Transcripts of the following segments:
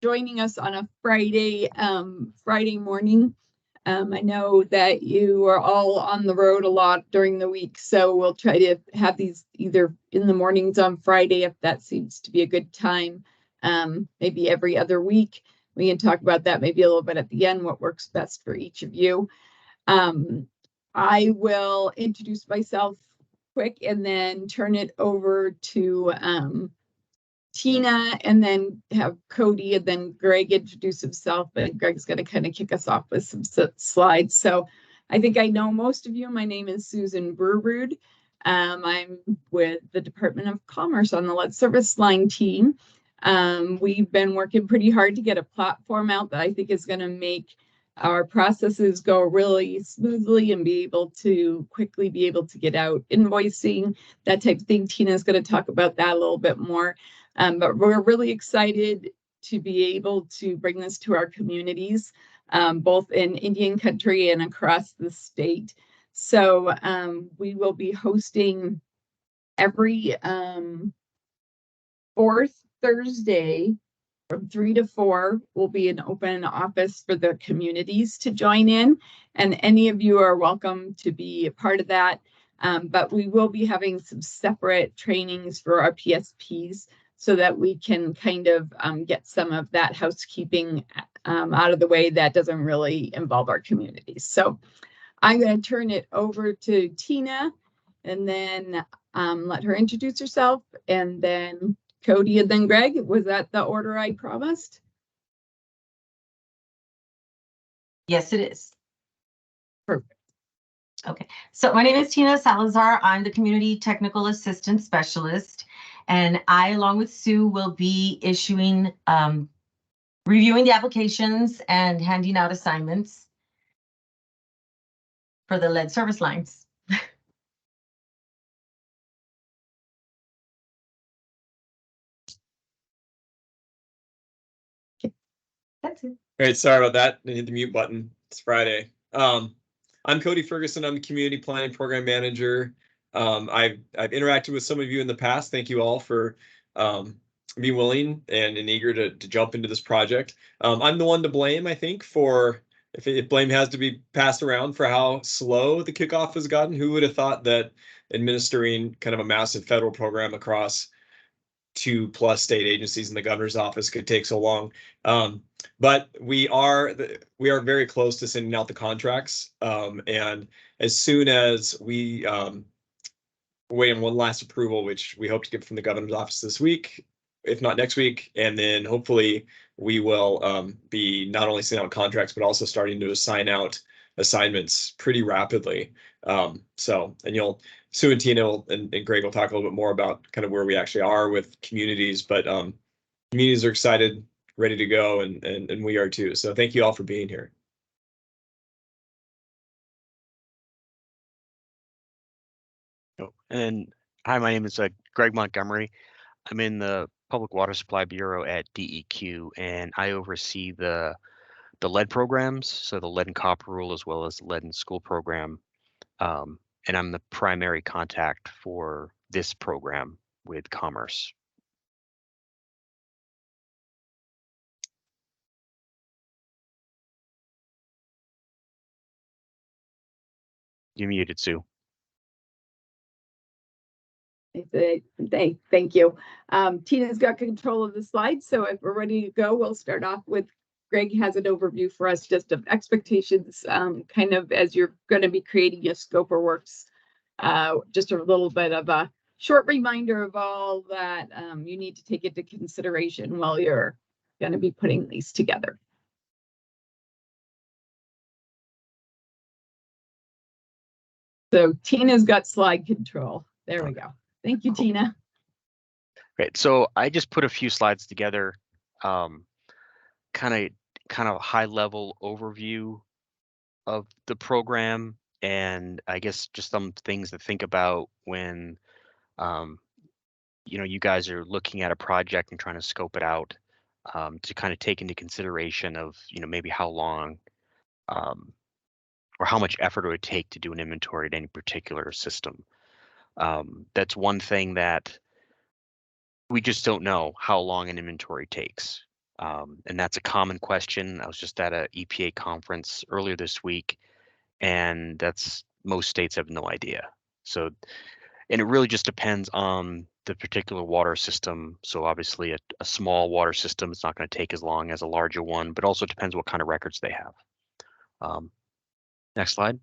joining us on a Friday morning. I know that you are all on the road a lot during the week, so we'll try to have these either in the mornings on Friday, if that seems to be a good time, maybe every other week. We can talk about that maybe a little bit at the end, what works best for each of you. I will introduce myself quick and then turn it over to Tina, and then have Cody and then Greg introduce himself. And Greg's going to kind of kick us off with some slides. So I think I know most of you. My name is Susan Burrud. I'm with the Department of Commerce on the lead service line team. We've been working pretty hard to get a platform out that I think is going to make our processes go really smoothly and be able to quickly be able to get out invoicing, that type of thing. Tina's going to talk about that a little bit more. But we're really excited to be able to bring this to our communities, both in Indian country and across the state. So we will be hosting every fourth Thursday from 3 to 4 will be an open office for the communities to join in. And any of you are welcome to be a part of that. But we will be having some separate trainings for our PSPs so that we can kind of get some of that housekeeping out of the way that doesn't really involve our communities. So I'm going to turn it over to Tina and then let her introduce herself, and then Cody and then Greg. Was that the order I promised? Yes, it is. Perfect. Okay, so my name is Tina Salazar. I'm the Community Technical Assistance Specialist, and I, along with Sue, will be issuing, reviewing the applications and handing out assignments for the lead service lines. Okay. That's it. All right, sorry about that. I hit the mute button. It's Friday. I'm Cody Ferguson. I'm the Community Planning Program Manager. I've interacted with some of you in the past. Thank you all for being willing and eager to jump into this project. I'm the one to blame, I think, for if blame has to be passed around for how slow the kickoff has gotten. Who would have thought that administering kind of a massive federal program across 2+ state agencies in the governor's office could take so long? But we are very close to sending out the contracts, and as soon as we wait on one last approval, which we hope to get from the governor's office this week, if not next week, and then hopefully we will be not only sending out contracts but also starting to assign out assignments pretty rapidly. So, and Sue and Tina and Greg will talk a little bit more about kind of where we actually are with communities, but communities are excited, ready to go, and we are too. So thank you all for being here. And hi, my name is Greg Montgomery. I'm in the Public Water Supply Bureau at DEQ, and I oversee the lead programs, so the lead and copper rule as well as the lead and school program. And I'm the primary contact for this program with Commerce. You're muted, Sue. Thank you. Tina's got control of the slides, so if we're ready to go, we'll start off with Greg has an overview for us just of expectations, kind of as you're going to be creating a scope of works, just a little bit of a short reminder of all that you need to take into consideration while you're going to be putting these together. So Tina's got slide control. There we go. Thank you, Tina. Great. So I just put a few slides together, kind of high level overview of the program, and I guess just some things to think about when you guys are looking at a project and trying to scope it out, to kind of take into consideration of maybe how long or how much effort it would take to do an inventory at any particular system. That's one thing that we just don't know, how long an inventory takes. And that's a common question. I was just at a EPA conference earlier this week, and most states have no idea. So, and it really just depends on the particular water system. So obviously a small water system is not going to take as long as a larger one, but also depends what kind of records they have. Next slide.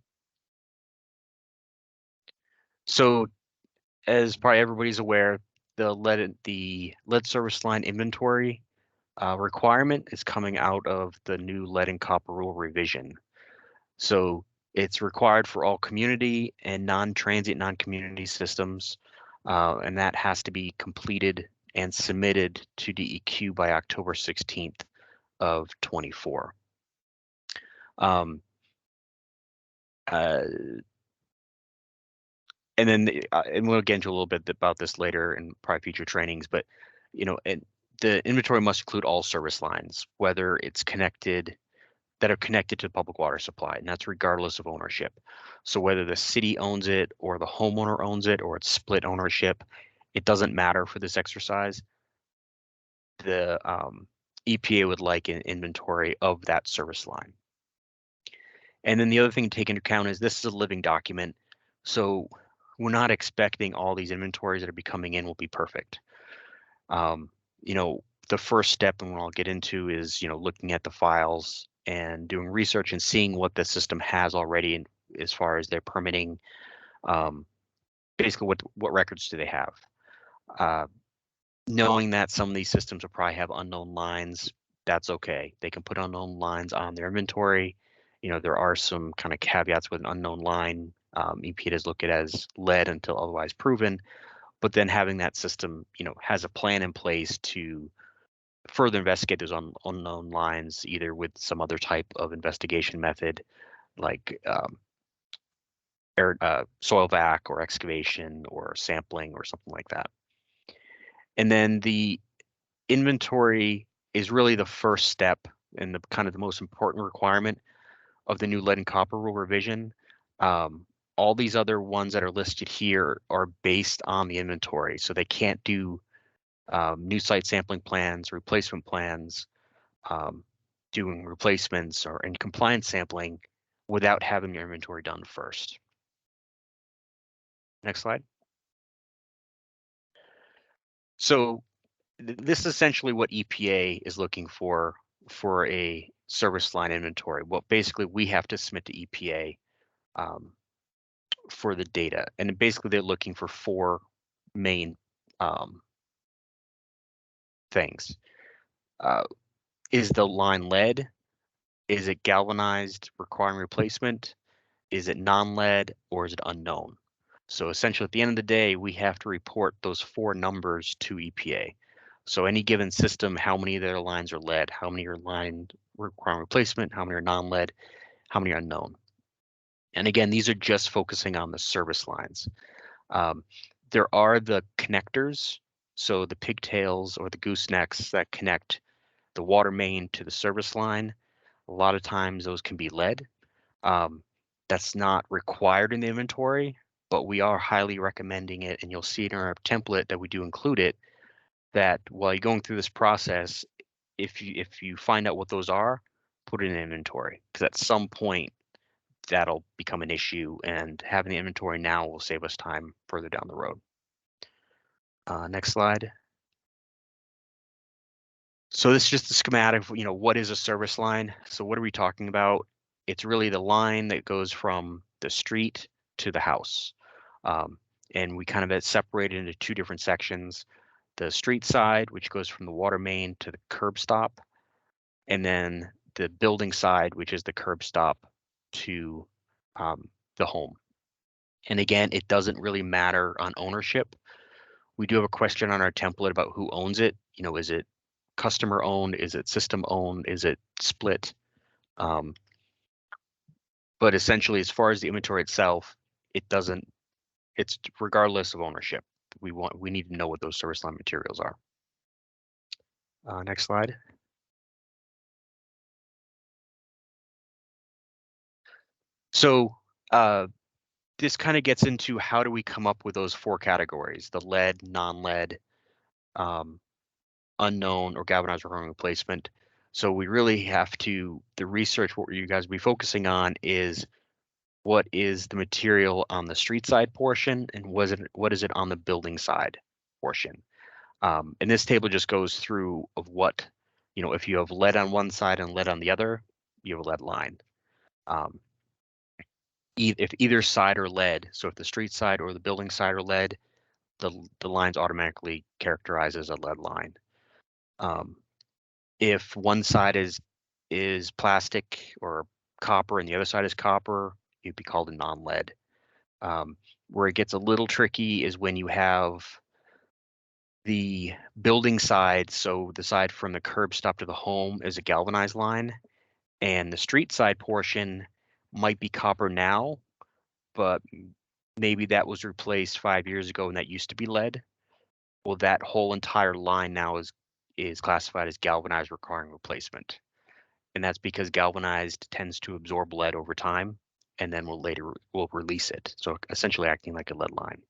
So as probably everybody's aware, the lead service line inventory requirement is coming out of the new lead and copper rule revision. So it's required for all community and non-transient, non-community systems, and that has to be completed and submitted to DEQ by October 16th of 24. And then, and we'll get into a little bit about this later in probably future trainings, but the inventory must include all service lines, whether it's that are connected to the public water supply, and that's regardless of ownership. So whether the city owns it or the homeowner owns it or it's split ownership, it doesn't matter for this exercise. The EPA would like an inventory of that service line. And then the other thing to take into account is this is a living document. So we're not expecting all these inventories that are coming in will be perfect. The first step, and what I'll get into, is looking at the files and doing research and seeing what the system has already as far as their permitting. Basically, what records do they have? Knowing that some of these systems will probably have unknown lines, that's okay. They can put unknown lines on their inventory. There are some kind of caveats with an unknown line. EPA does look at it as lead until otherwise proven, but then having that system, has a plan in place to further investigate those unknown lines, either with some other type of investigation method, like soil vac or excavation or sampling or something like that. And then the inventory is really the first step and the kind of the most important requirement of the new lead and copper rule revision. All these other ones that are listed here are based on the inventory, so they can't do new site sampling plans, replacement plans, doing replacements or in compliance sampling without having your inventory done first. Next slide. So this is essentially what EPA is looking for a service line inventory. Well, basically we have to submit to EPA for the data, and basically they're looking for four main things. Is the line lead? Is it galvanized, requiring replacement? Is it non-lead, or is it unknown? So essentially, at the end of the day, we have to report those four numbers to EPA. So any given system, how many of their lines are lead, how many are line requiring replacement, how many are non-lead, how many are unknown. And again, these are just focusing on the service lines. There are the connectors, so the pigtails or the goosenecks that connect the water main to the service line. A lot of times those can be lead. That's not required in the inventory, but we are highly recommending it, and you'll see it in our template that we do include it, that while you're going through this process, if you find out what those are, put it in inventory, because at some point that'll become an issue, and having the inventory now will save us time further down the road. Next slide. So this is just a schematic, what is a service line? So what are we talking about? It's really the line that goes from the street to the house. And we kind of had separated into two different sections. The street side, which goes from the water main to the curb stop, and then the building side, which is the curb stop to the home. And again, it doesn't really matter on ownership. We do have a question on our template about who owns it. Is it customer owned? Is it system owned? Is it split? But essentially, as far as the inventory itself, it's regardless of ownership. We need to know what those service line materials are. Next slide. So this kind of gets into how do we come up with those four categories: the lead, non-lead, unknown, or galvanized recurring replacement. So we really have to, the research, what you guys will be focusing on is what is the material on the street side portion, and what is it on the building side portion. And this table just goes through of what, if you have lead on one side and lead on the other, you have a lead line. If either side are lead, so if the street side or the building side are lead, the line's automatically characterized as a lead line. If one side is plastic or copper and the other side is copper, you'd be called a non-lead. Where it gets a little tricky is when you have the building side, so the side from the curb stop to the home is a galvanized line, and the street side portion might be copper now, but maybe that was replaced 5 years ago and that used to be lead. Well, that whole entire line now is classified as galvanized requiring replacement. And that's because galvanized tends to absorb lead over time and then will release it. So essentially acting like a lead line.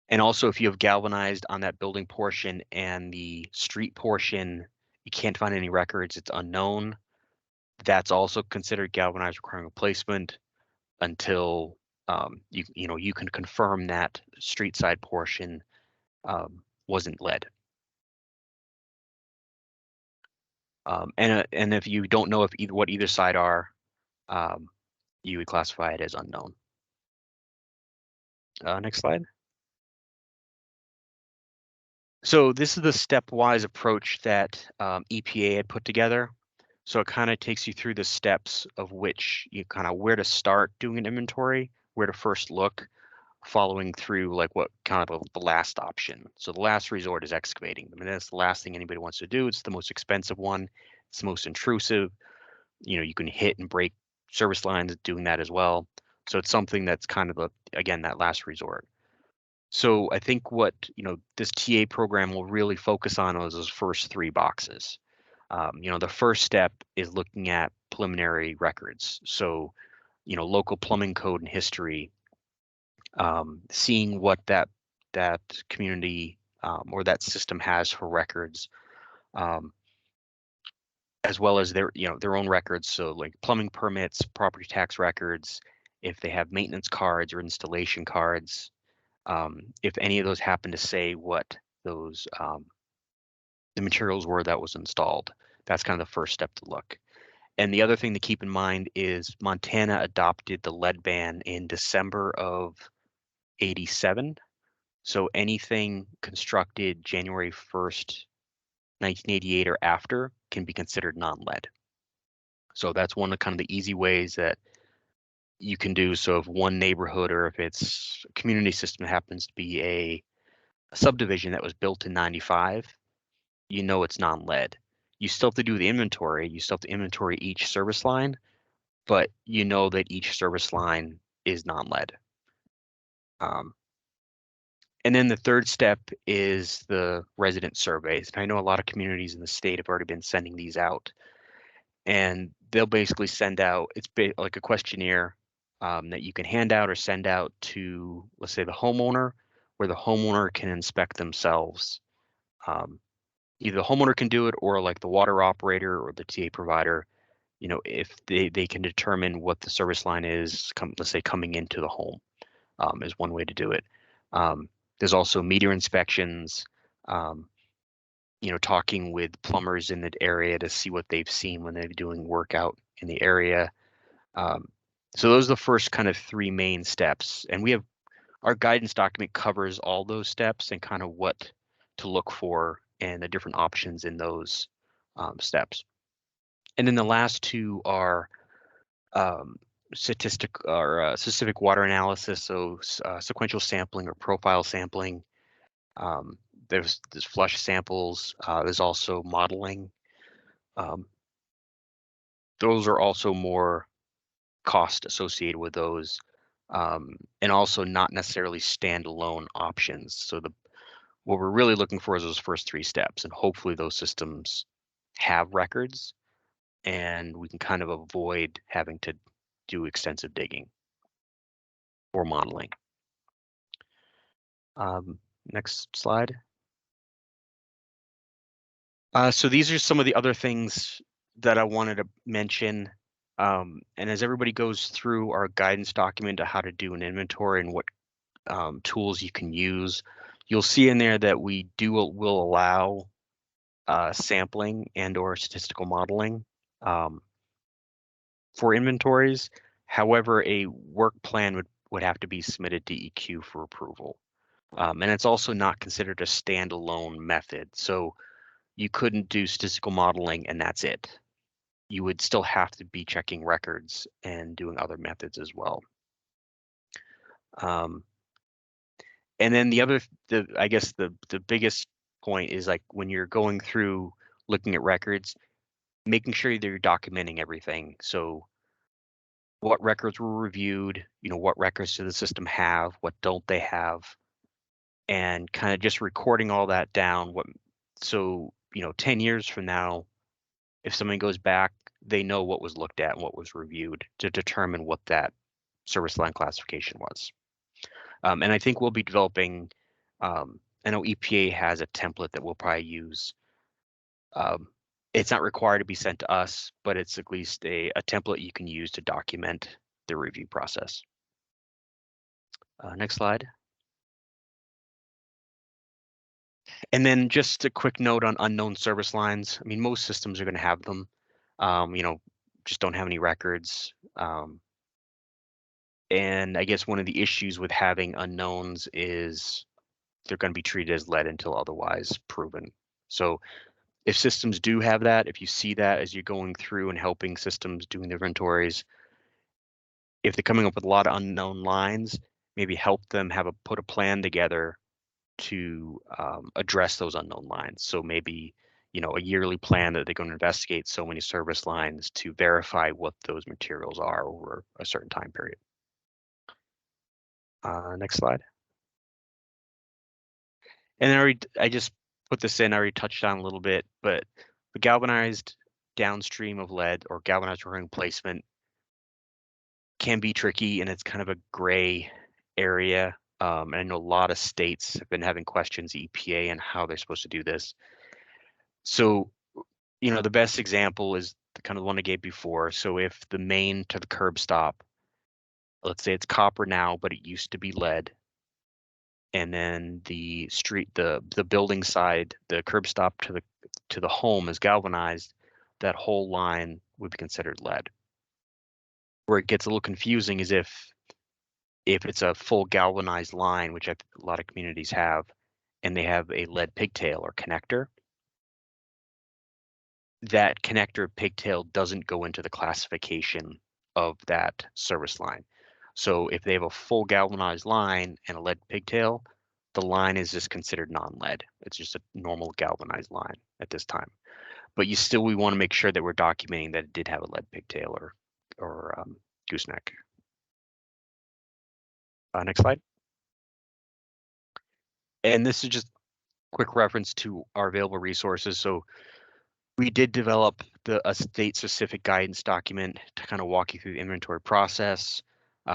And also, if you have galvanized on that building portion and the street portion, you can't find any records, it's unknown. That's also considered galvanized requiring replacement until you can confirm that street side portion wasn't lead. And if you don't know what either side are, you would classify it as unknown. Next slide. So this is the stepwise approach that EPA had put together. So it kind of takes you through the steps of which you kind of where to start doing an inventory, where to first look, following through like what kind of the last option. So the last resort is excavating. I mean, that's the last thing anybody wants to do. It's the most expensive one. It's the most intrusive. You can hit and break service lines doing that as well. So it's something that's kind of again, that last resort. So I think what this TA program will really focus on is those first 3 boxes. The first step is looking at preliminary records. So, local plumbing code and history, seeing what that community or that system has for records, as well as their own records. So like plumbing permits, property tax records, if they have maintenance cards or installation cards. If any of those happen to say what those the materials were that was installed, that's kind of the first step to look. And the other thing to keep in mind is Montana adopted the lead ban in December of '87. So anything constructed January 1st, 1988 or after can be considered non-lead. So that's one of kind of the easy ways that you can do. So if one neighborhood or if it's a community system happens to be a subdivision that was built in '95, it's non-lead. You still have to do the inventory. You still have to inventory each service line, but that each service line is non-lead. And then the third step is the resident surveys. And I know a lot of communities in the state have already been sending these out. And they'll basically send out, it's like a questionnaire that you can hand out or send out to, let's say, the homeowner, where the homeowner can inspect themselves. Either the homeowner can do it or like the water operator or the TA provider, if they can determine what the service line is, let's say coming into the home is one way to do it. There's also meter inspections, talking with plumbers in the area to see what they've seen when they're doing work out in the area. So those are the first kind of 3 main steps. And we have our guidance document covers all those steps and kind of what to look for and the different options in those steps. And then the last 2 are specific water analysis, so sequential sampling or profile sampling. There's flush samples. There's also modeling. Those are also more cost associated with those, and also not necessarily standalone options. So what we're really looking for is those first 3 steps, and hopefully those systems have records, and we can kind of avoid having to do extensive digging or modeling. Next slide. So these are some of the other things that I wanted to mention. And as everybody goes through our guidance document on how to do an inventory and what tools you can use, you'll see in there that we will allow sampling and or statistical modeling for inventories. However, a work plan would have to be submitted to EQ for approval. And it's also not considered a standalone method. So you couldn't do statistical modeling and that's it. You would still have to be checking records and doing other methods as well. And then I guess the biggest point is like when you're going through looking at records, making sure that you're documenting everything. So what records were reviewed, what records do the system have, what don't they have, and kind of just recording all that down. So 10 years from now, if someone goes back, they know what was looked at and what was reviewed to determine what that service line classification was. And I think we'll be developing, I know EPA has a template that we'll probably use. It's not required to be sent to us, but it's at least a template you can use to document the review process. Next slide. And then just a quick note on unknown service lines. I mean, most systems are going to have them, just don't have any records. And I guess one of the issues with having unknowns is they're going to be treated as lead until otherwise proven. So if systems do have that, if you see that as you're going through and helping systems doing the inventories, if they're coming up with a lot of unknown lines, maybe help them put a plan together to address those unknown lines. So maybe, a yearly plan that they're going to investigate so many service lines to verify what those materials are over a certain time period. Next slide. And I just put this in, I already touched on a little bit, but the galvanized downstream of lead or galvanized ring placement can be tricky and it's kind of a gray area. And I know a lot of states have been having questions, EPA, and how they're supposed to do this. So, the best example is the kind of one I gave before. So if the main to the curb stop, let's say it's copper now, but it used to be lead. And then the street, the building side, the curb stop to the home is galvanized, that whole line would be considered lead. Where it gets a little confusing is if it's a full galvanized line, which a lot of communities have, and they have a lead pigtail or connector, that connector pigtail doesn't go into the classification of that service line. So if they have a full galvanized line and a lead pigtail, the line is just considered non-lead. It's just a normal galvanized line at this time. But we want to make sure that we're documenting that it did have a lead pigtail or gooseneck. Next slide. And this is just quick reference to our available resources. So we did develop a state-specific guidance document to kind of walk you through the inventory process.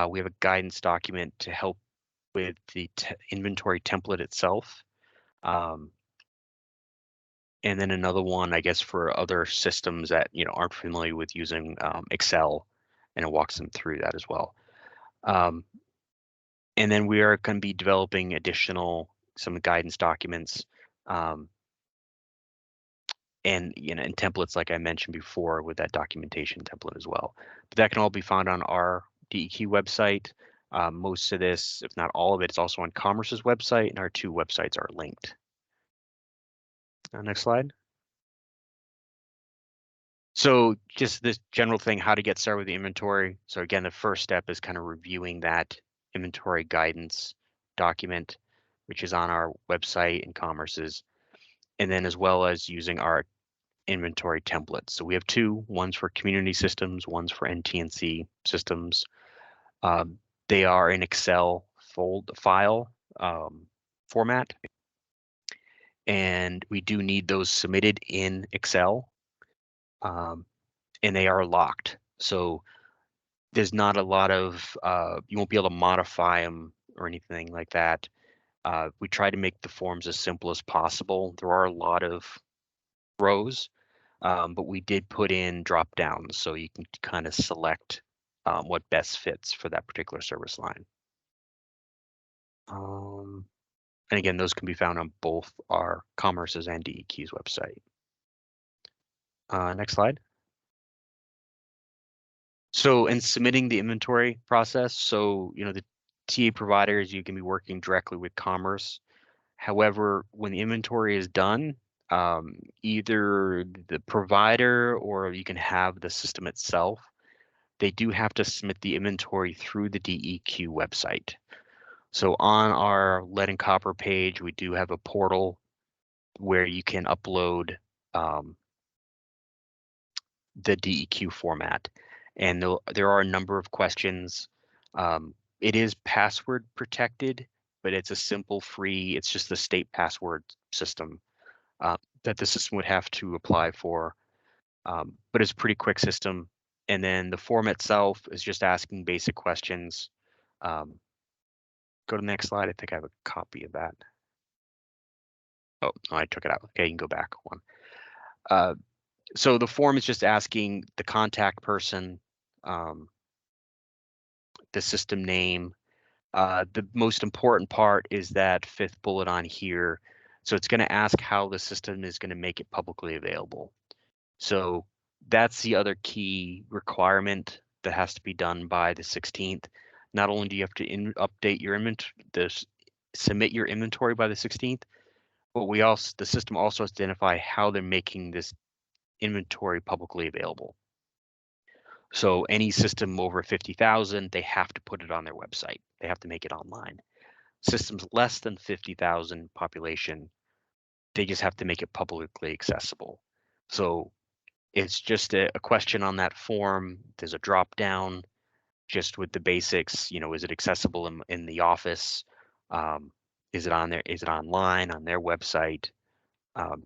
We have a guidance document to help with the inventory template itself. And then another one, I guess, for other systems that aren't familiar with using Excel, and it walks them through that as well. And then we are going to be developing some guidance documents and and templates like I mentioned before with that documentation template as well. But that can all be found on our DEQ website. Most of this, if not all of it, is also on Commerce's website, and our two websites are linked. Next slide. So just this general thing, how to get started with the inventory. So again, the first step is kind of reviewing that inventory guidance document, which is on our website and Commerce's, and then as well as using our inventory templates. So we have two, one's for community systems, one's for NTNC systems. They are in Excel file format. And we do need those submitted in Excel. And they are locked. So there's not a lot of, you won't be able to modify them or anything like that. We try to make the forms as simple as possible. There are a lot of rows, but we did put in drop downs so you can kind of select what best fits for that particular service line. And again, those can be found on both our Commerce's and DEQ's website. Next slide. So in submitting the inventory process, so the TA providers, you can be working directly with Commerce. However, when the inventory is done, either the provider or you can have the system itself, they do have to submit the inventory through the DEQ website. So on our lead and copper page, we do have a portal where you can upload the DEQ format. And there are a number of questions. It is password protected, but it's a simple free, it's just the state password system that the system would have to apply for. But it's a pretty quick system. And then the form itself is just asking basic questions. Go to the next slide. I think I have a copy of that. Oh, no, I took it out. Okay, you can go back one. So the form is just asking the contact person, the system name. The most important part is that fifth bullet on here. So it's going to ask how the system is going to make it publicly available. So that's the other key requirement that has to be done by the 16th. Not only do you have to update your submit your inventory by the 16th, but the system also has to identify how they're making this inventory publicly available. So any system over 50,000, they have to put it on their website. They have to make it online. Systems less than 50,000 population, they just have to make it publicly accessible. So it's just a question on that form. There's a drop down just with the basics. Is it accessible in the office? Is it on there? Is it online on their website?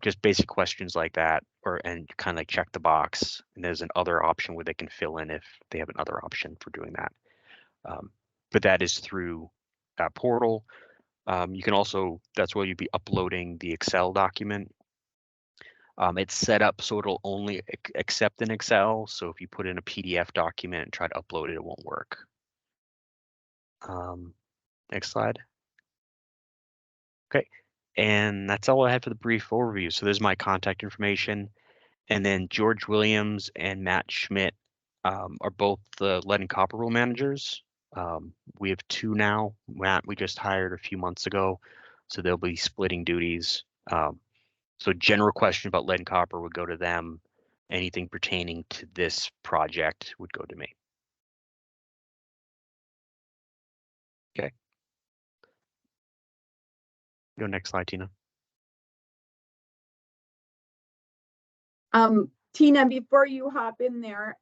Just basic questions like that, and kind of like check the box. And there's an other option where they can fill in if they have another option for doing that. But that is through that portal. You can also, that's where you'd be uploading the Excel document. It's set up so it'll only accept in Excel. So if you put in a PDF document and try to upload it, it won't work. Next slide. Okay. And that's all I had for the brief overview. So there's my contact information. And then George Williams and Matt Schmidt are both the lead and copper rule managers. We have two now. Matt, we just hired a few months ago, so they'll be splitting duties. So general question about lead and copper would go to them. Anything pertaining to this project would go to me. Okay. Go next slide, Tina. Tina, before you hop in there,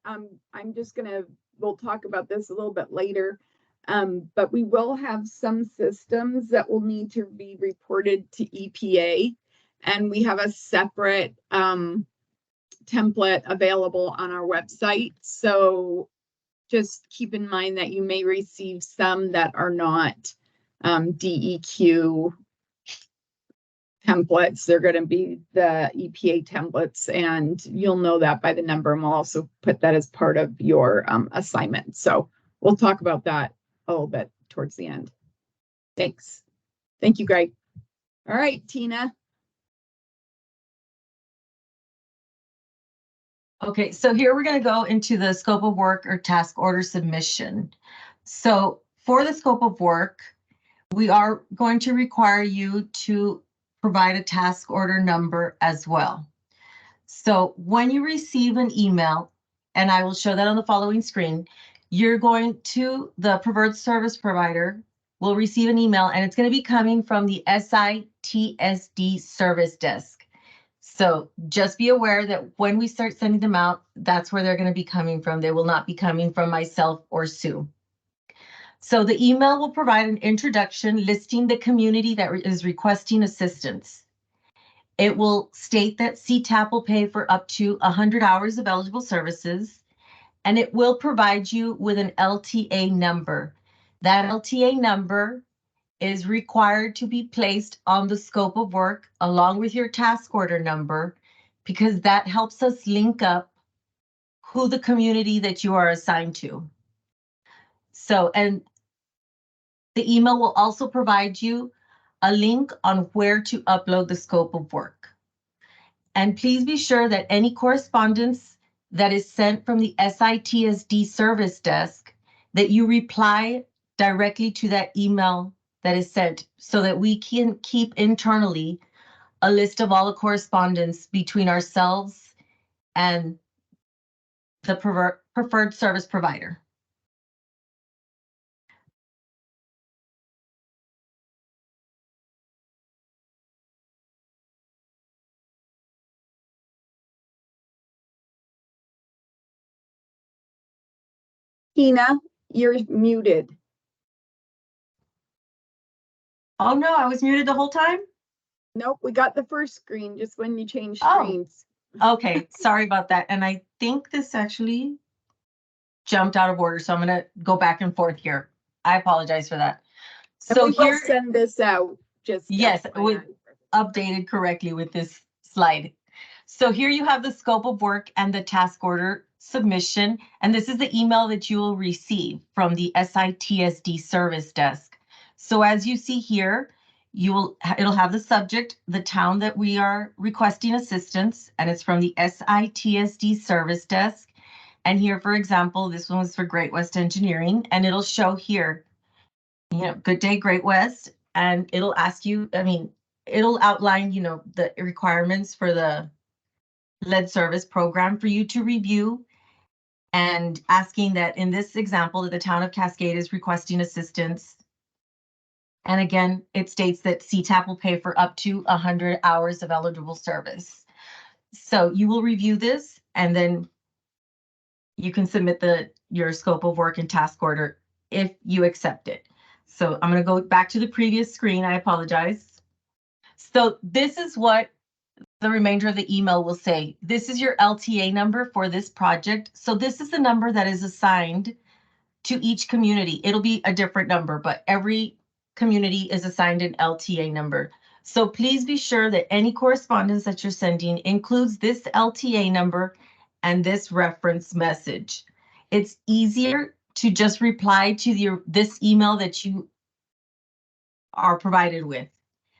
we'll talk about this a little bit later, but we will have some systems that will need to be reported to EPA, and we have a separate template available on our website. So just keep in mind that you may receive some that are not DEQ templates. They're going to be the EPA templates, and you'll know that by the number, and we'll also put that as part of your assignment. So we'll talk about that a little bit towards the end. Thanks. Thank you, Greg. All right, Tina. Okay, so here we're going to go into the scope of work or task order submission. So for the scope of work, we are going to require you to provide a task order number as well. So when you receive an email, and I will show that on the following screen, you're going to the preferred service provider will receive an email, and it's going to be coming from the SITSD service desk. So just be aware that when we start sending them out, that's where they're going to be coming from. They will not be coming from myself or Sue. So the email will provide an introduction listing the community that is requesting assistance. It will state that CTAP will pay for up to 100 hours of eligible services, and it will provide you with an LTA number. That LTA number is required to be placed on the scope of work along with your task order number because that helps us link up who the community that you are assigned to. So, and the email will also provide you a link on where to upload the scope of work. And please be sure that any correspondence that is sent from the SITSD service desk, that you reply directly to that email that is sent, so that we can keep internally a list of all the correspondence between ourselves and the preferred service provider. Tina, you're muted. Oh no, I was muted the whole time? Nope, we got the first screen just when you changed Oh. screens. Okay, sorry about that. And I think this actually jumped out of order, so I'm gonna go back and forth here. I apologize for that. And So we will here, send this out, just. yes, FYI. updated correctly with this slide. So here you have the scope of work and the task order submission, and this is the email that you will receive from the SITSD service desk. So as you see here, it'll have the subject, the town that we are requesting assistance, and it's from the SITSD service desk. And here, for example, this one was for Great West Engineering, and it'll show here, good day, Great West, and it'll ask you, it'll outline, the requirements for the lead service program for you to review, and asking that in this example that the town of Cascade is requesting assistance. And again, it states that CTAP will pay for up to 100 hours of eligible service. So you will review this, and then you can submit your scope of work and task order if you accept it. So I'm going to go back to the previous screen. I apologize. So this is what the remainder of the email will say. This is your LTA number for this project. So this is the number that is assigned to each community. It'll be a different number, but every community is assigned an LTA number. So please be sure that any correspondence that you're sending includes this LTA number and this reference message. It's easier to just reply to this email that you are provided with.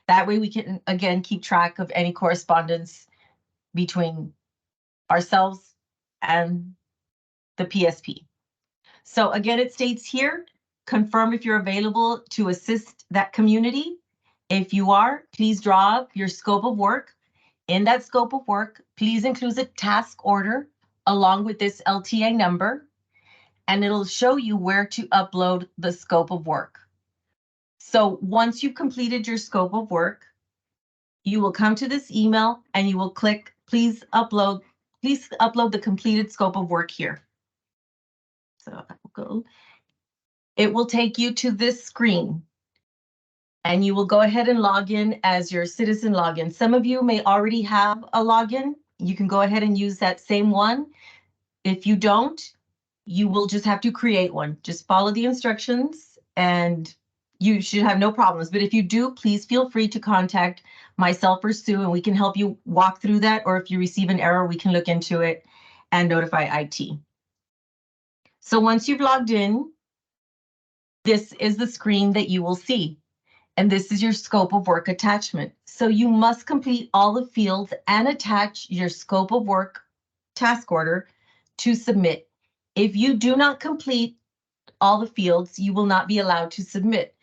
That way we can, again, keep track of any correspondence between ourselves and the PSP. So again, it states here, confirm if you're available to assist that community. If you are, please draw up your scope of work. In that scope of work, please include a task order along with this LTA number, and it'll show you where to upload the scope of work. So once you've completed your scope of work, you will come to this email and you will click, please upload the completed scope of work here. So I will go. It will take you to this screen, and you will go ahead and log in as your citizen login. Some of you may already have a login. You can go ahead and use that same one. If you don't, you will just have to create one. Just follow the instructions and you should have no problems. But if you do, please feel free to contact myself or Sue, and we can help you walk through that. Or if you receive an error, we can look into it and notify IT. So once you've logged in, this is the screen that you will see. And this is your scope of work attachment. So you must complete all the fields and attach your scope of work task order to submit. If you do not complete all the fields, you will not be allowed to submit.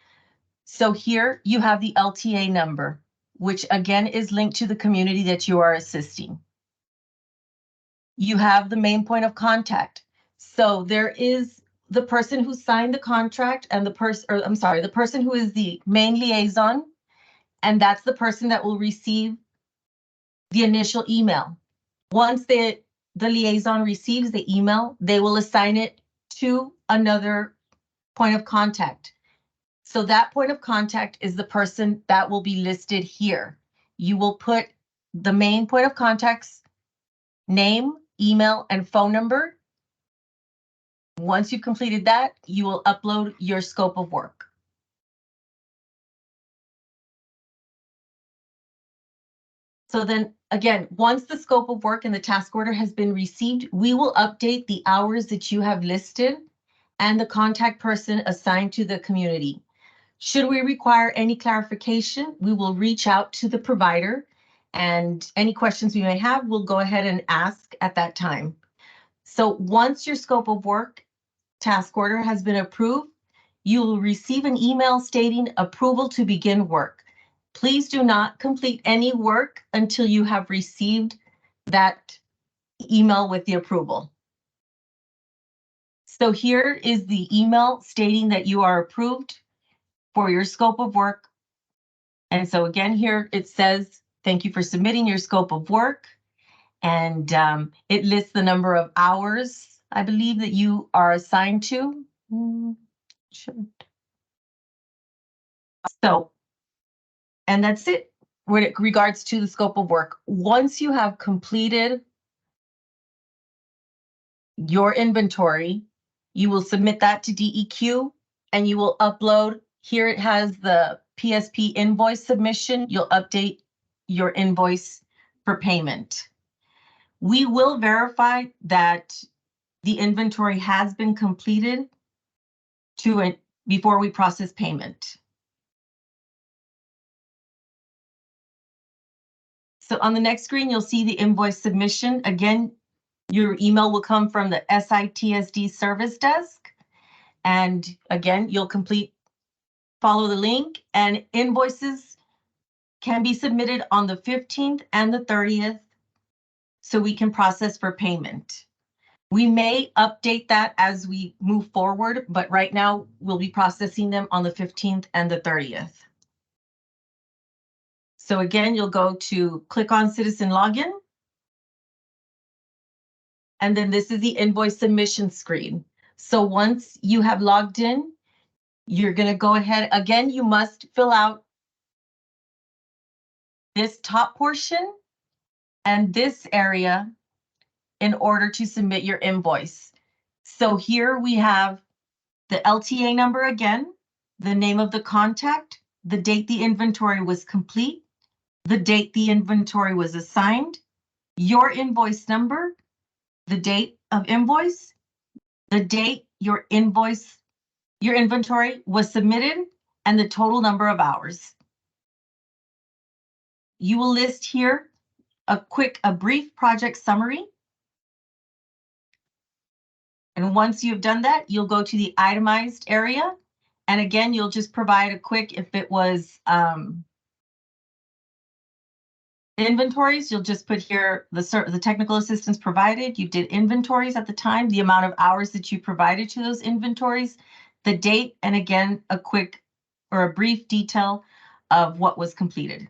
So here you have the LTA number, which again is linked to the community that you are assisting. You have the main point of contact. So there is the person who signed the contract and the person who is the main liaison, and that's the person that will receive the initial email. Once the liaison receives the email, they will assign it to another point of contact. So that point of contact is the person that will be listed here. You will put the main point of contact's name, email, and phone number. Once you've completed that, you will upload your scope of work. So then again, once the scope of work and the task order has been received, we will update the hours that you have listed and the contact person assigned to the community. Should we require any clarification, we will reach out to the provider, and any questions we may have, we'll go ahead and ask at that time. So once your scope of work task order has been approved, you will receive an email stating approval to begin work. Please do not complete any work until you have received that email with the approval. So here is the email stating that you are approved for your scope of work. And so again, here it says, thank you for submitting your scope of work. And it lists the number of hours, I believe, that you are assigned to. So, and that's it with regards to the scope of work. Once you have completed your inventory, you will submit that to DEQ and you will upload. Here it has the PSP invoice submission. You'll update your invoice for payment. We will verify that the inventory has been completed before we process payment. So on the next screen, you'll see the invoice submission. Again, your email will come from the SITSD service desk. And again, you'll follow the link, and invoices can be submitted on the 15th and the 30th so we can process for payment. We may update that as we move forward, but right now we'll be processing them on the 15th and the 30th. So again, you'll go to click on Citizen Login. And then this is the invoice submission screen. So once you have logged in, you're going to go ahead. Again, you must fill out this top portion and this area in order to submit your invoice. So here we have the LTA number again, the name of the contact, the date the inventory was complete, the date the inventory was assigned, your invoice number, the date of invoice, the date your inventory was submitted, and the total number of hours. You will list here a brief project summary. And once you've done that, you'll go to the itemized area. And again, you'll just provide a quick, if it was inventories, you'll just put here the technical assistance provided. You did inventories at the time, the amount of hours that you provided to those inventories, the date, and again, a quick or a brief detail of what was completed.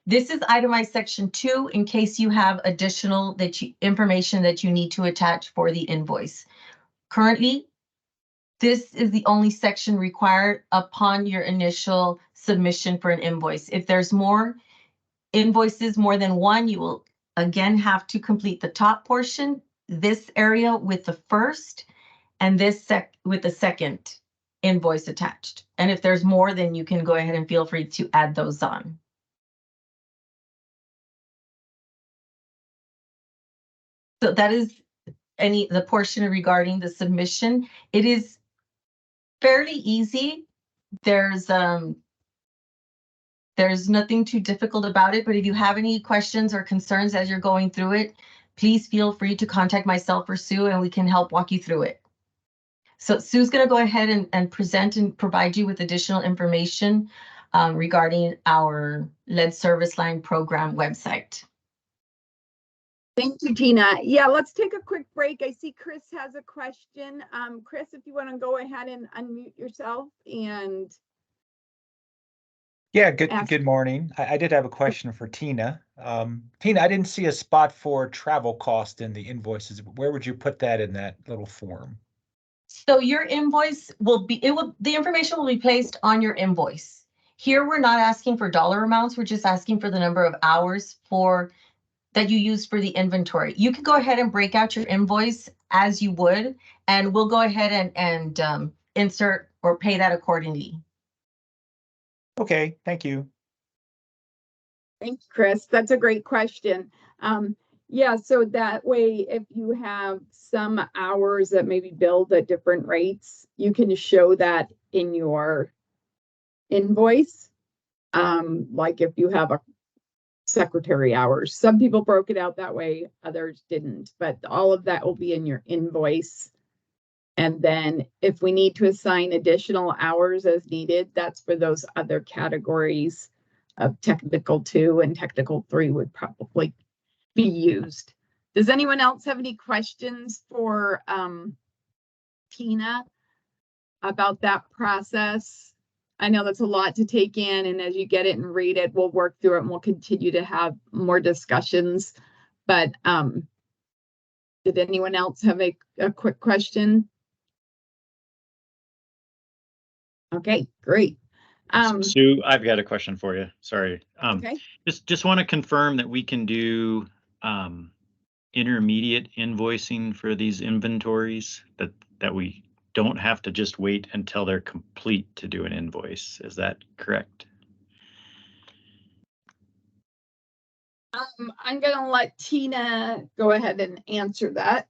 This is itemized section 2 in case you have additional information that you need to attach for the invoice. Currently, this is the only section required upon your initial submission for an invoice. If there's more invoices, more than one, you will again have to complete the top portion, this area with the first, and this with the second invoice attached. And if there's more, then you can go ahead and feel free to add those on. So that is the portion regarding the submission. It is fairly easy. There's nothing too difficult about it, but if you have any questions or concerns as you're going through it, please feel free to contact myself or Sue and we can help walk you through it. So Sue's going to go ahead and present and provide you with additional information regarding our lead service line program website. Thank you, Tina. Yeah, let's take a quick break. I see Chris has a question. Chris, if you want to go ahead and unmute yourself and yeah, good morning. I did have a question for Tina. Tina, I didn't see a spot for travel cost in the invoices. Where would you put that in that little form? So your invoice the information will be placed on your invoice. Here, we're not asking for dollar amounts. We're just asking for the number of hours that you used for the inventory. You can go ahead and break out your invoice as you would, and we'll go ahead and insert or pay that accordingly. Okay, thank you. Thanks, Chris. That's a great question. Yeah, so that way, if you have some hours that maybe billed at different rates, you can show that in your invoice. Like if you have a secretary hours, some people broke it out that way, others didn't, but all of that will be in your invoice. And then if we need to assign additional hours as needed, that's for those other categories of technical 2 and technical 3 would probably be used. Does anyone else have any questions for Tina about that process? I know that's a lot to take in, and as you get it and read it, we'll work through it and we'll continue to have more discussions. But did anyone else have a quick question? Okay, great. Sue, I've got a question for you. Sorry. Okay. Just want to confirm that we can do intermediate invoicing for these inventories, that we don't have to just wait until they're complete to do an invoice. Is that correct? I'm gonna let Tina go ahead and answer that.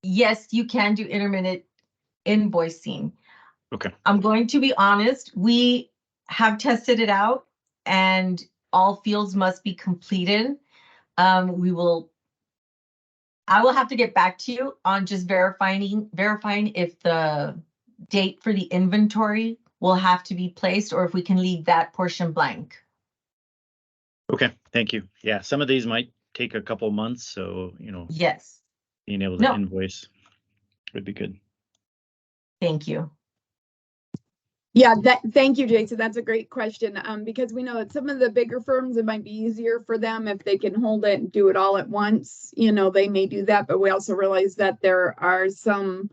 Yes, you can do intermittent invoicing. Okay. I'm going to be honest, we have tested it out and all fields must be completed. I will have to get back to you on just verifying if the date for the inventory will have to be placed or if we can leave that portion blank. Okay, thank you. Yeah, some of these might take a couple months, so, you know, Yes, being able to invoice would be good. thank you. Yeah, thank you, Jason. That's a great question. Because we know that some of the bigger firms, it might be easier for them if they can hold it and do it all at once. You know, they may do that, but we also realize that there are some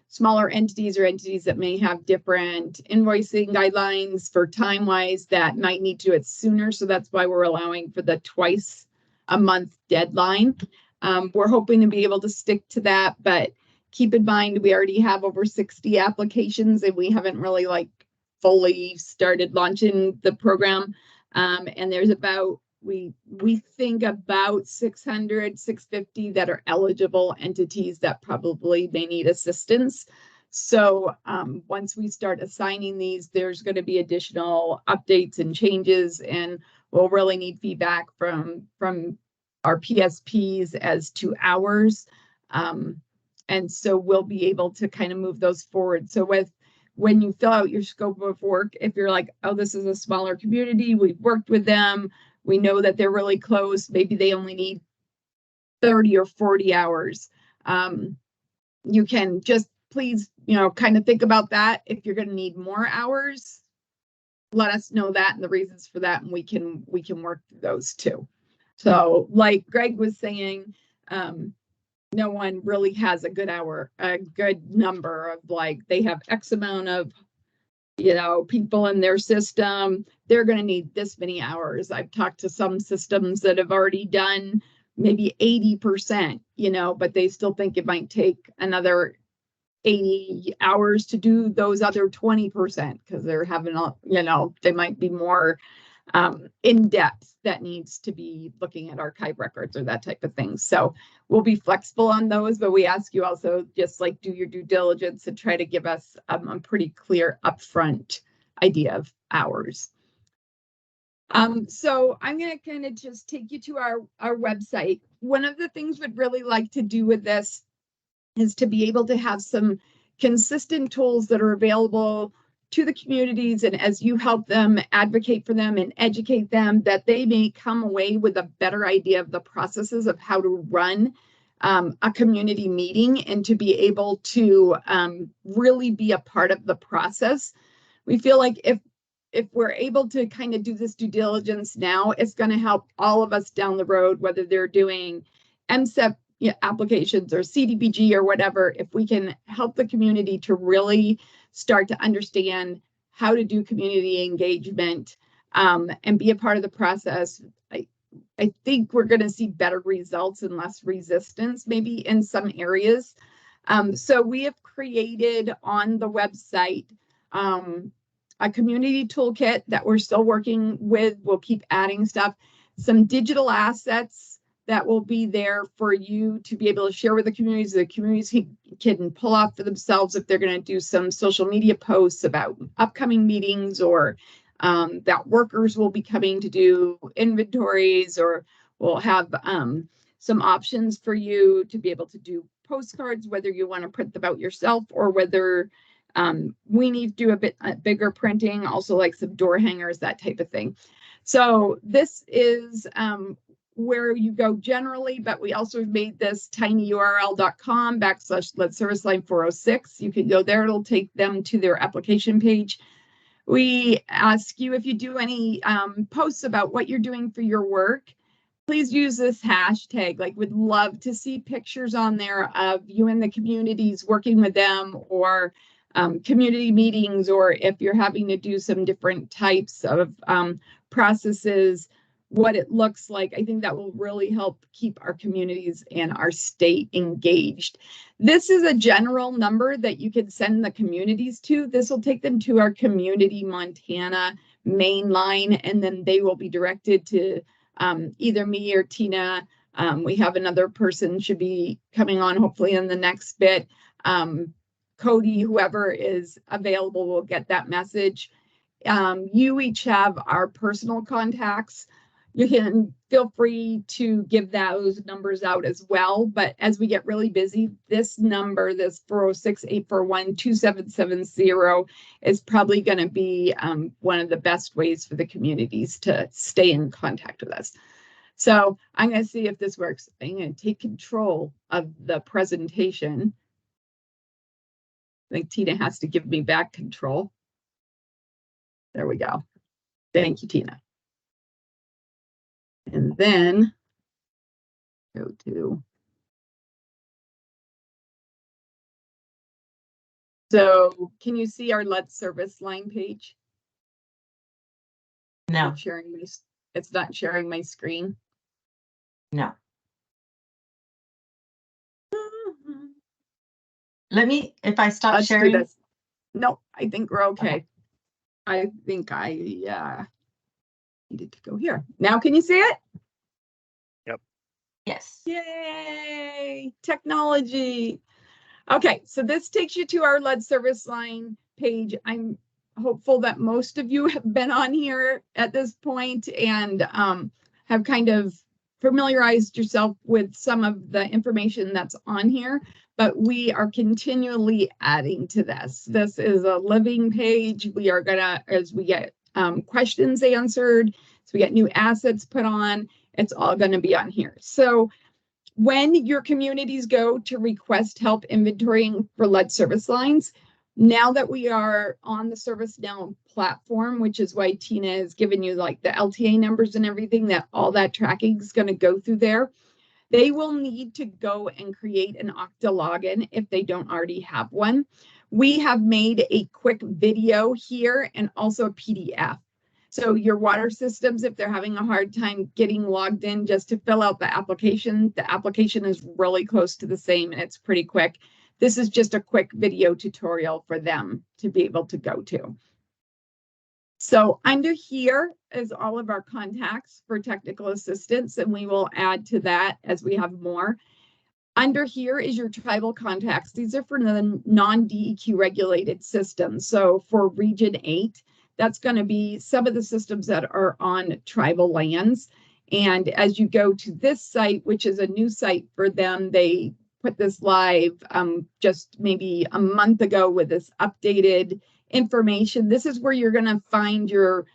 smaller entities or entities that may have different invoicing guidelines for time-wise that might need to do it sooner. So that's why we're allowing for the twice a month deadline. We're hoping to be able to stick to that, but keep in mind, we already have over 60 applications and we haven't really like fully started launching the program. And there's about, we think about 600, 650 that are eligible entities that probably may need assistance. So once we start assigning these, there's going to be additional updates and changes, and we'll really need feedback from our PSPs as to hours. And so we'll be able to kind of move those forward. So when you fill out your scope of work, if you're like, oh, this is a smaller community, we've worked with them, we know that they're really close, maybe they only need 30 or 40 hours. You can just please, you know, kind of think about that. If you're going to need more hours, let us know that and the reasons for that, and we can work through those too. So like Greg was saying, no one really has a good number of like, they have X amount of, you know, people in their system, they're going to need this many hours. I've talked to some systems that have already done maybe 80%, you know, but they still think it might take another 80 hours to do those other 20% because they're having, you know, they might be more in depth that needs to be looking at archive records or that type of thing. So we'll be flexible on those, but we ask you also just like do your due diligence and try to give us a pretty clear upfront idea of hours. So I'm going to kind of just take you to our website. One of the things we'd really like to do with this is to be able to have some consistent tools that are available to the communities, and as you help them, advocate for them and educate them, that they may come away with a better idea of the processes of how to run a community meeting and to be able to really be a part of the process. We feel like if we're able to kind of do this due diligence now, it's going to help all of us down the road, whether they're doing MSEP applications or CDBG or whatever. If we can help the community to really start to understand how to do community engagement and be a part of the process, I think we're going to see better results and less resistance maybe in some areas. So we have created on the website a community toolkit that we're still working with. We'll keep adding stuff, some digital assets that will be there for you to be able to share with the communities. The communities can pull off for themselves if they're going to do some social media posts about upcoming meetings, or that workers will be coming to do inventories, or we'll have some options for you to be able to do postcards, whether you want to print them out yourself or whether we need to do a bit bigger printing, also like some door hangers, that type of thing. So this is where you go generally, but we also have made this tinyurl.com/letserviceline406. You can go there. It'll take them to their application page. We ask you, if you do any posts about what you're doing for your work, please use this hashtag. Like, would love to see pictures on there of you in the communities working with them, or community meetings, or if you're having to do some different types of processes, what it looks like. I think that will really help keep our communities and our state engaged. This is a general number that you can send the communities to. This will take them to our Community Montana main line, and then they will be directed to either me or Tina. We have another person should be coming on hopefully in the next bit. Cody, whoever is available, will get that message. You each have our personal contacts. You can feel free to give those numbers out as well. But as we get really busy, this number, this 406-841-2770, is probably going to be one of the best ways for the communities to stay in contact with us. So I'm going to see if this works. I'm going to take control of the presentation. I think Tina has to give me back control. There we go. Thank you, Tina. And then go to. So can you see our Let's Service Line page? No. Not sharing my, it's not sharing my screen. No. Let me, if I stop Let's sharing. do this. No, I think we're okay. I think I needed to go here. Now can you see it? Yes. Yay, technology. Okay, so this takes you to our lead service line page. I'm hopeful that most of you have been on here at this point and have kind of familiarized yourself with some of the information that's on here, but we are continually adding to this. This is a living page. We are gonna, as we get questions answered, so we get new assets put on, it's all gonna be on here. So when your communities go to request help inventorying for lead service lines, now that we are on the ServiceNow platform, which is why Tina has given you like the LTA numbers and everything, that all that tracking is going to go through there, they will need to go and create an Okta login if they don't already have one. We have made a quick video here and also a PDF. So your water systems, if they're having a hard time getting logged in just to fill out the application is really close to the same and it's pretty quick. This is just a quick video tutorial for them to be able to go to. So under here is all of our contacts for technical assistance, and we will add to that as we have more. Under here is your tribal contacts. These are for the non-DEQ regulated systems. So for Region 8, that's going to be some of the systems that are on tribal lands. And as you go to this site, which is a new site for them, they put this live just maybe a month ago with this updated information. This is where you're going to find your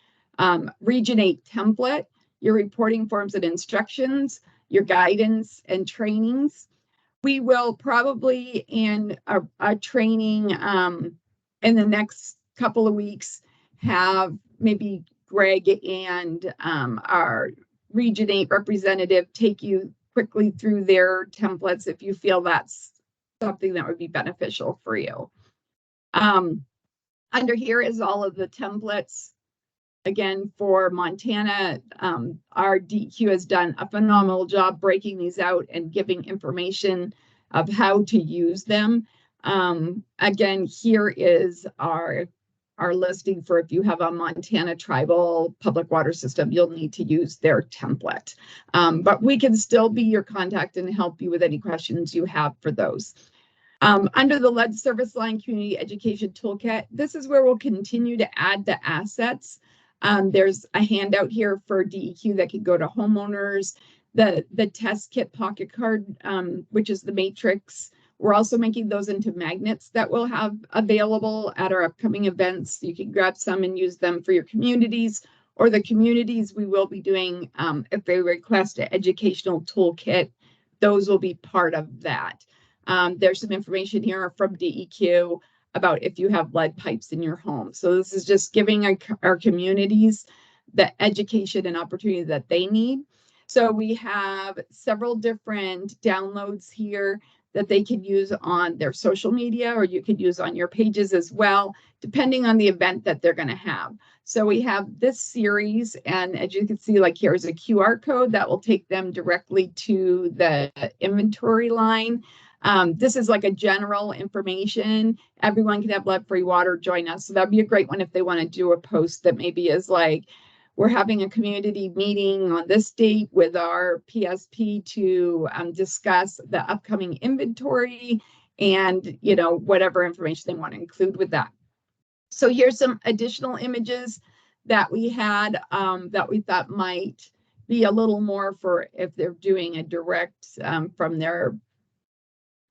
Region 8 template, your reporting forms and instructions, your guidance and trainings. We will probably in a training in the next couple of weeks have maybe Greg and our Region 8 representative take you quickly through their templates if you feel that's something that would be beneficial for you. Under here is all of the templates. Again, for Montana, our DEQ has done a phenomenal job breaking these out and giving information of how to use them. Again, here is our our listing for if you have a Montana tribal public water system, you'll need to use their template. But we can still be your contact and help you with any questions you have for those. Under the lead service line community education toolkit, this is where we'll continue to add the assets. There's a handout here for DEQ that can go to homeowners, the test kit pocket card, which is the matrix. We're also making those into magnets that we'll have available at our upcoming events. You can grab some and use them for your communities, or the communities we will be doing, if they request an educational toolkit, those will be part of that. There's some information here from DEQ about if you have lead pipes in your home. So this is just giving our communities the education and opportunity that they need. So we have several different downloads here that they can use on their social media, or you could use on your pages as well, depending on the event that they're going to have. So we have this series, and as you can see, like here's a QR code that will take them directly to the inventory line. This is like a general information. Everyone can have lead-free water, join us. So that'd be a great one if they want to do a post that maybe is like, we're having a community meeting on this date with our PSP to discuss the upcoming inventory and, you know, whatever information they want to include with that. So here's some additional images that we had that we thought might be a little more for if they're doing a direct from their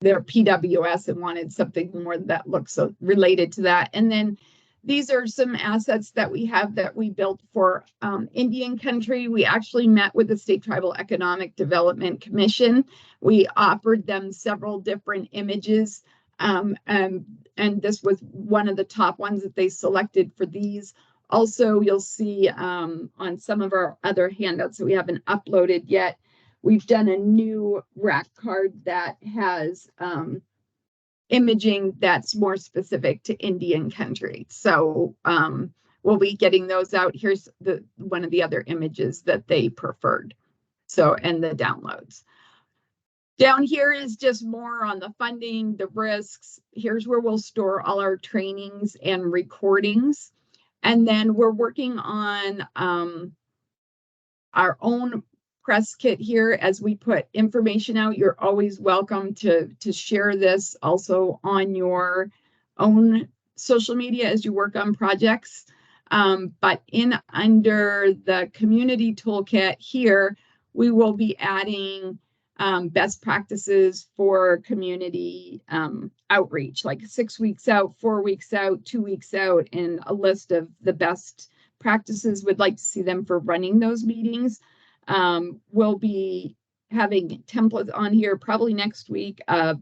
PWS and wanted something more that looks related to that. And then these are some assets that we have that we built for Indian country. We actually met with the State Tribal Economic Development Commission. We offered them several different images, and this was one of the top ones that they selected for these. Also, you'll see on some of our other handouts that we haven't uploaded yet, we've done a new rack card that has imaging that's more specific to Indian country. So we'll be getting those out. Here's one of the other images that they preferred. So, and the downloads. Down here is just more on the funding, the risks. Here's where we'll store all our trainings and recordings. And then we're working on our own press kit here. As we put information out, you're always welcome to share this also on your own social media as you work on projects. But under the community toolkit here, we will be adding best practices for community outreach, like 6 weeks out, 4 weeks out, 2 weeks out, and a list of the best practices. We'd like to see them for running those meetings. We'll be having templates on here probably next week, a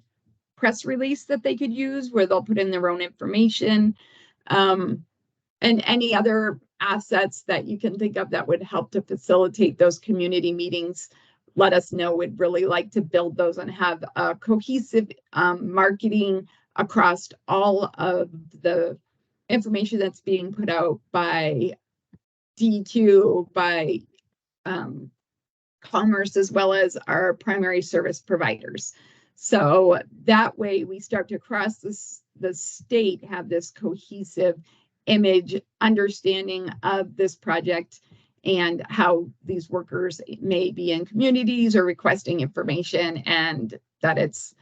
press release that they could use where they'll put in their own information, and any other assets that you can think of that would help to facilitate those community meetings. Let us know. We'd really like to build those and have a cohesive marketing across all of the information that's being put out by DEQ, by Commerce, as well as our primary service providers. So that way we start to across the state have this cohesive image understanding of this project and how these workers may be in communities or requesting information, and that it's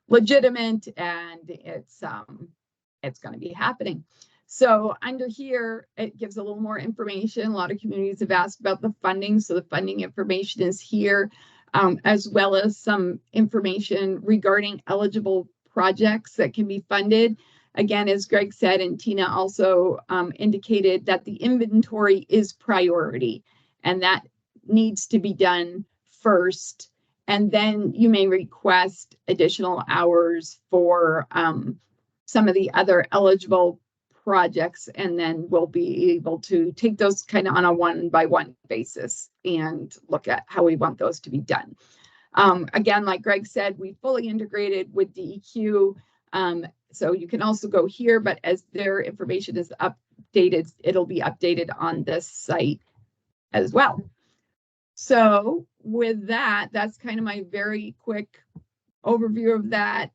legitimate and it's going to be happening. So under here, it gives a little more information. A lot of communities have asked about the funding. So the funding information is here, as well as some information regarding eligible projects that can be funded. Again, as Greg said, and Tina also indicated, that the inventory is priority, and that needs to be done first. And then you may request additional hours for some of the other eligible projects, and then we'll be able to take those kind of on a one-by-one basis and look at how we want those to be done. Again, like Greg said, we fully integrated with DEQ. So you can also go here, but as their information is updated, it'll be updated on this site as well. So with that, that's kind of my very quick overview of that.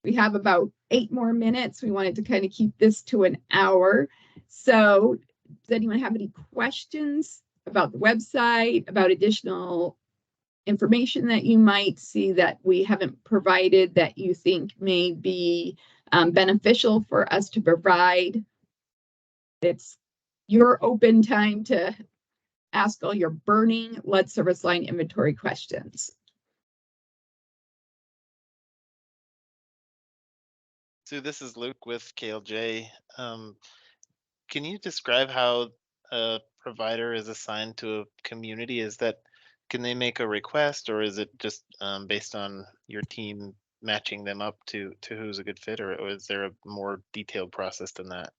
We have about 8 more minutes. We wanted to kind of keep this to an hour. So does anyone have any questions about the website, about additional information that you might see that we haven't provided that you think may be beneficial for us to provide? It's your open time to ask all your burning lead service line inventory questions. Sue, this is Luke with KLJ. Can you describe how a provider is assigned to a community? Can they make a request, or is it just based on your team matching them up to who's a good fit, or is there a more detailed process than that?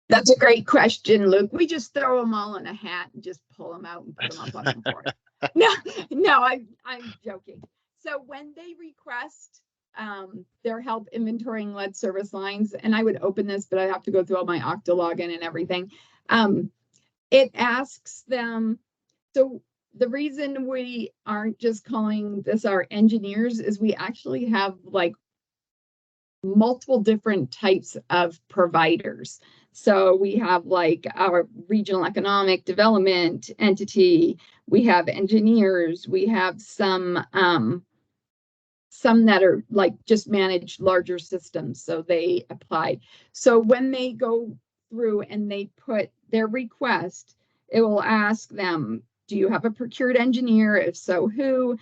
That's a great question, Luke. We just throw them all in a hat and just pull them out and put them up on the board. No, I'm joking. So when they request their help inventorying lead service lines, and I would open this, but I have to go through all my Okta login and everything. It asks them, so the reason we aren't just calling this our engineers is we actually have like multiple different types of providers. So we have like our regional economic development entity, we have engineers, we have some that are like just manage larger systems, so they applied. So when they go through and they put their request, it will ask them, do you have a procured engineer? If so, who?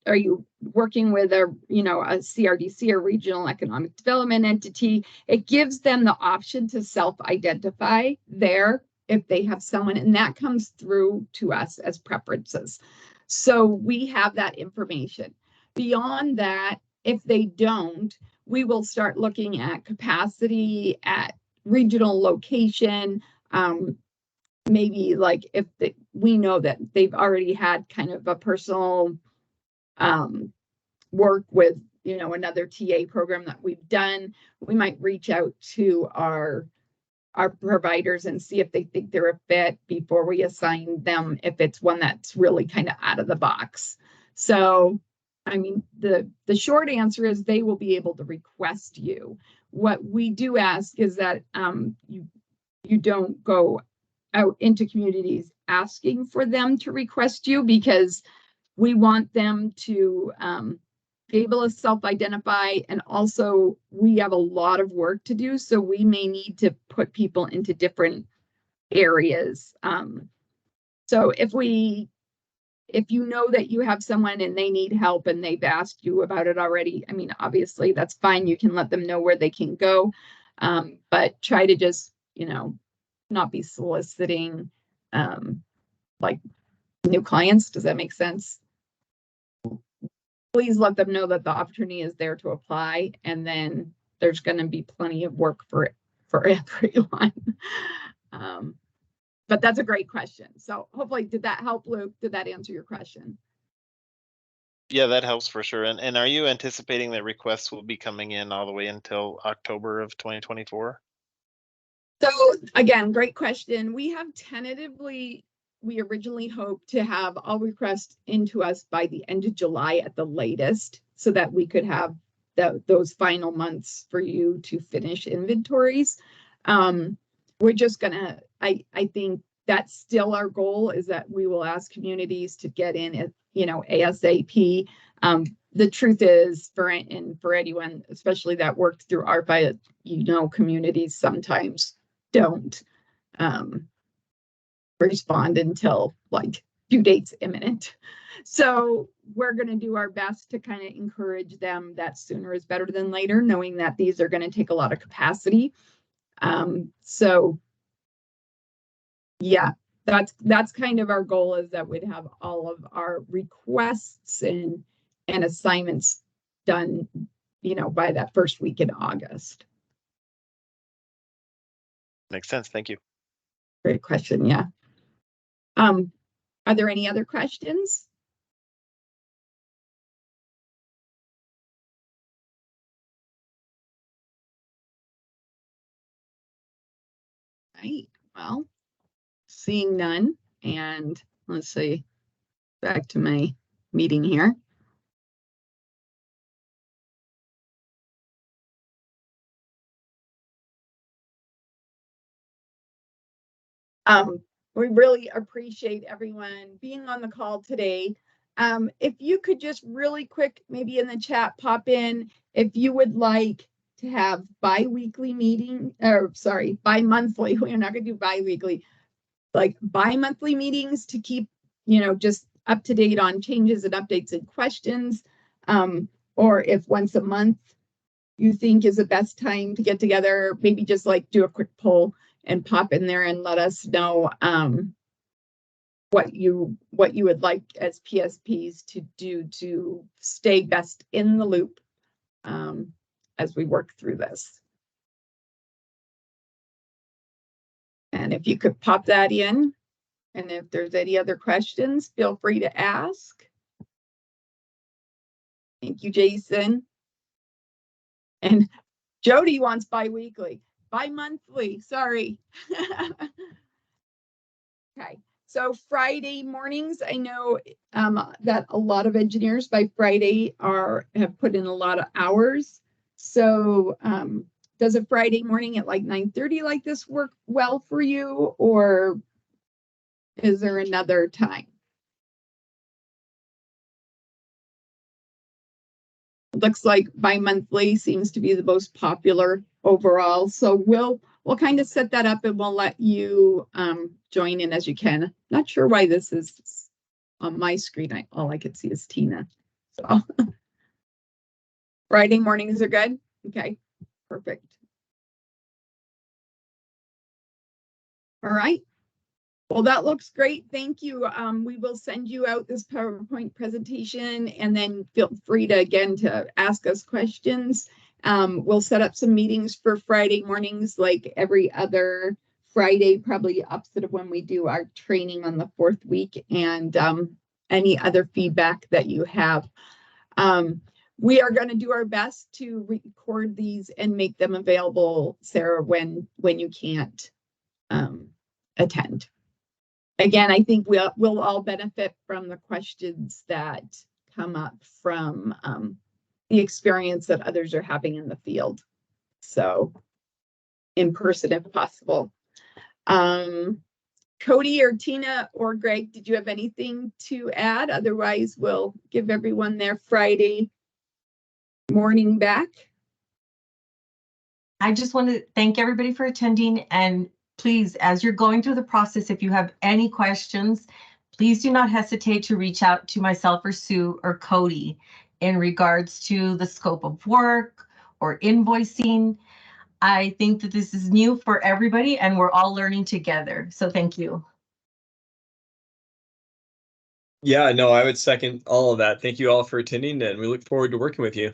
Are you working with a CRDC or regional economic development entity? It gives them the option to self-identify there if they have someone, and that comes through to us as preferences. So we have that information. Beyond that, if they don't, we will start looking at capacity, at regional location, maybe like if we know that they've already had kind of a personal work with another TA program that we've done, we might reach out to our providers and see if they think they're a fit before we assign them, if it's one that's really kind of out of the box. So I mean, the short answer is they will be able to request you. What we do ask is that you don't go out into communities asking for them to request you, because we want them to be able to self-identify, and also we have a lot of work to do, so we may need to put people into different areas. So if you know that you have someone and they need help and they've asked you about it already, I mean, obviously that's fine. You can let them know where they can go, but try to just, not be soliciting like new clients. Does that make sense? Please let them know that the opportunity is there to apply, and then there's going to be plenty of work for everyone. But that's a great question. So hopefully, did that help, Luke? Did that answer your question? Yeah, that helps for sure. And are you anticipating that requests will be coming in all the way until October of 2024? So again, great question. We have tentatively, we originally hoped to have all requests into us by the end of July at the latest, so that we could have those final months for you to finish inventories. We're just gonna, I think that's still our goal, is that we will ask communities to get in at, ASAP. The truth is, for anyone, especially that worked through ARPA, communities sometimes don't respond until like due date's imminent. So we're going to do our best to kind of encourage them that sooner is better than later, knowing that these are going to take a lot of capacity. So yeah, that's kind of our goal, is that we'd have all of our requests and assignments done, by that first week in August. Makes sense. Thank you. Great question. Yeah. Are there any other questions? Right. Well, seeing none, and let's see, back to my meeting here. We really appreciate everyone being on the call today. If you could just really quick, maybe in the chat, pop in if you would like to have bi-weekly meeting, or sorry, bi-monthly. We're not going to do bi-weekly, like bi-monthly meetings to keep, just up to date on changes and updates and questions. Or if once a month you think is the best time to get together, maybe just like do a quick poll and pop in there and let us know what you would like as PSPs to do to stay best in the loop as we work through this. And if you could pop that in, and if there's any other questions, feel free to ask. Thank you, Jason. And Jody wants bi-weekly, bi-monthly, sorry. Okay. So Friday mornings, I know that a lot of engineers by Friday have put in a lot of hours. So does a Friday morning at like 9:30 like this work well for you, or is there another time? Looks like bi-monthly seems to be the most popular overall. So we'll kind of set that up and we'll let you join in as you can. Not sure why this is on my screen. All I could see is Tina. So Friday mornings are good. Okay, perfect. All right. Well, that looks great. Thank you. We will send you out this PowerPoint presentation, and then feel free to, again, to ask us questions. We'll set up some meetings for Friday mornings, like every other Friday, probably opposite of when we do our training on the 4th week, and any other feedback that you have. We are going to do our best to record these and make them available, Sarah, when you can't attend. Again, I think we'll all benefit from the questions that come up from the experience that others are having in the field. So in person if possible. Cody or Tina or Greg, did you have anything to add? Otherwise, we'll give everyone their Friday morning back. I just want to thank everybody for attending, and please, as you're going through the process, if you have any questions, please do not hesitate to reach out to myself or Sue or Cody in regards to the scope of work or invoicing. I think that this is new for everybody and we're all learning together. So thank you. Yeah, no, I would second all of that. Thank you all for attending, and we look forward to working with you.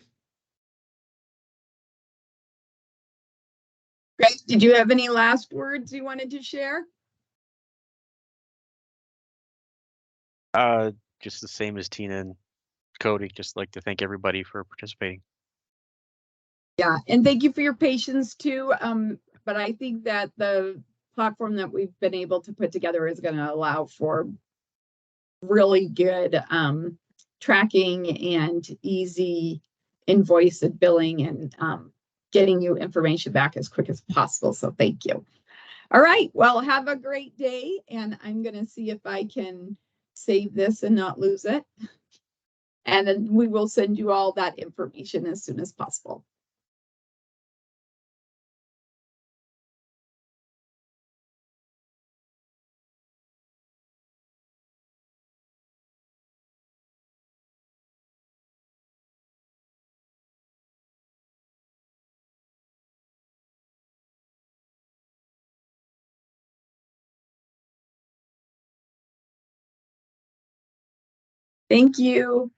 Greg, did you have any last words you wanted to share? Just the same as Tina and Cody. Just like to thank everybody for participating. Yeah, and thank you for your patience too. But I think that the platform that we've been able to put together is going to allow for really good tracking and easy invoice and billing, and getting you information back as quick as possible. So thank you. All right, well, have a great day, and I'm going to see if I can save this and not lose it. And then we will send you all that information as soon as possible. Thank you.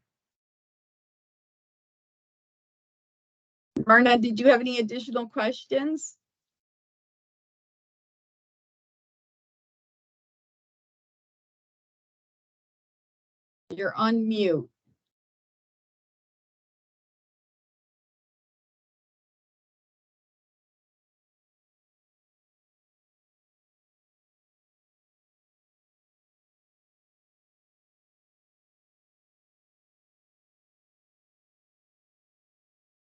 Myrna, did you have any additional questions? You're on mute.